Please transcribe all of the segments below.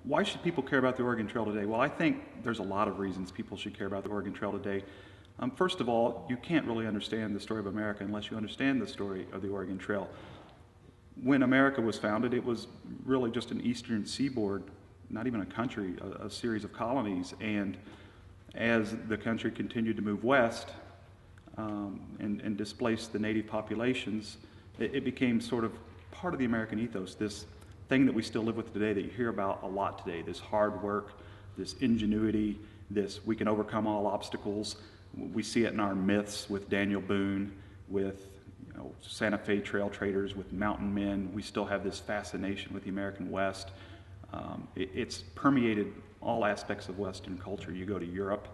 Why should people care about the Oregon Trail today? Well, I think there's a lot of reasons people should care about the Oregon Trail today. First of all, you can't really understand the story of America unless you understand the story of the Oregon Trail. When America was founded, it was really just an eastern seaboard, not even a country, a series of colonies. And as the country continued to move west and displace the native populations, it became sort of part of the American ethos, this thing that we still live with today that you hear about a lot today, this hard work, this ingenuity, this we can overcome all obstacles. We see it in our myths with Daniel Boone, with Santa Fe trail traders, with mountain men. We still have this fascination with the American West. It's permeated all aspects of Western culture. You go to Europe,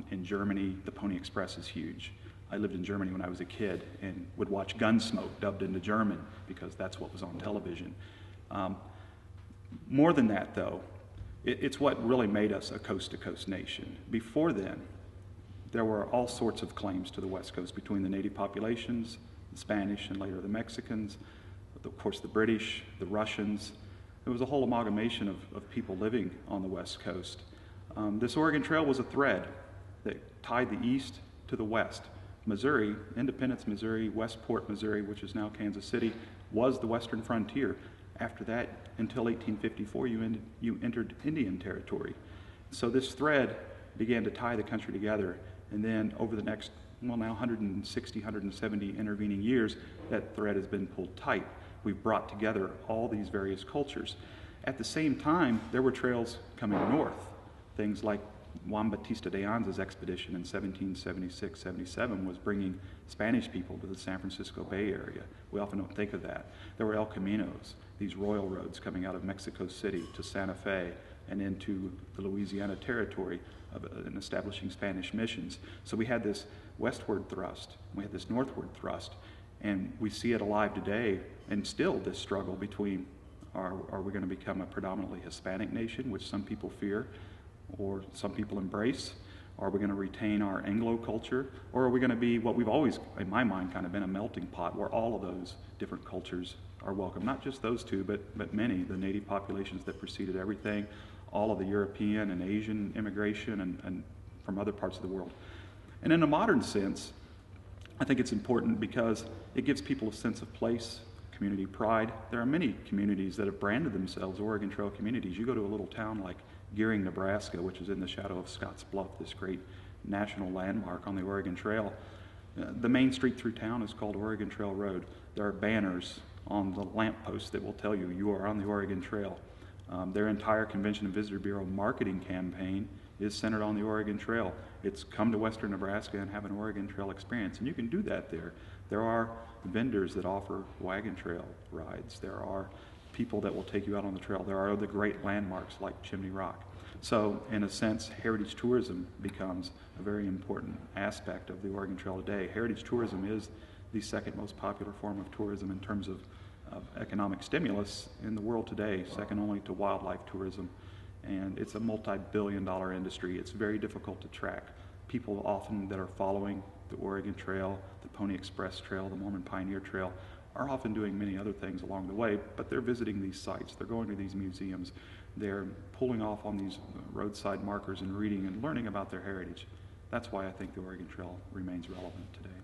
in Germany, the Pony Express is huge. I lived in Germany when I was a kid and would watch Gunsmoke dubbed into German because that's what was on television. More than that, though, it's what really made us a coast-to-coast nation. Before then, there were all sorts of claims to the West Coast between the native populations, the Spanish, and later the Mexicans, of course the British, the Russians. There was a whole amalgamation of people living on the West Coast. This Oregon Trail was a thread that tied the East to the West. Missouri, Independence, Missouri, Westport, Missouri, which is now Kansas City, was the western frontier. After that, until 1854, you entered Indian territory. So this thread began to tie the country together, and then over the next, well, now 160, 170 intervening years, that thread has been pulled tight. We've brought together all these various cultures. At the same time, there were trails coming north. Things like Juan Bautista de Anza's expedition in 1776-77 was bringing Spanish people to the San Francisco Bay Area. We often don't think of that. There were El Caminos, these royal roads coming out of Mexico City to Santa Fe and into the Louisiana territory and establishing Spanish missions. So we had this westward thrust, we had this northward thrust, and we see it alive today, and still this struggle between are we going to become a predominantly Hispanic nation, which some people fear, or some people embrace? Are we going to retain our Anglo culture? Or are we going to be what we've always, in my mind, kind of been, a melting pot where all of those different cultures are welcome? Not just those two, but many, the native populations that preceded everything, all of the European and Asian immigration and from other parts of the world. And in a modern sense, I think it's important because it gives people a sense of place, community pride. There are many communities that have branded themselves Oregon Trail communities. You go to a little town like Gearing, Nebraska, which is in the shadow of Scotts Bluff, this great national landmark on the Oregon Trail. The main street through town is called Oregon Trail Road. There are banners on the lampposts that will tell you you are on the Oregon Trail. Their entire Convention and Visitor Bureau marketing campaign is centered on the Oregon Trail. It's come to western Nebraska and have an Oregon Trail experience, and you can do that there. There are vendors that offer wagon trail rides. There are people that will take you out on the trail. There are the great landmarks like Chimney Rock. So in a sense, heritage tourism becomes a very important aspect of the Oregon Trail today. Heritage tourism is the second most popular form of tourism in terms of economic stimulus in the world today, second only to wildlife tourism. And it's a multi-billion-dollar industry. It's very difficult to track. People often that are following the Oregon Trail, the Pony Express Trail, the Mormon Pioneer Trail, are often doing many other things along the way, but they're visiting these sites, they're going to these museums, they're pulling off on these roadside markers and reading and learning about their heritage. That's why I think the Oregon Trail remains relevant today.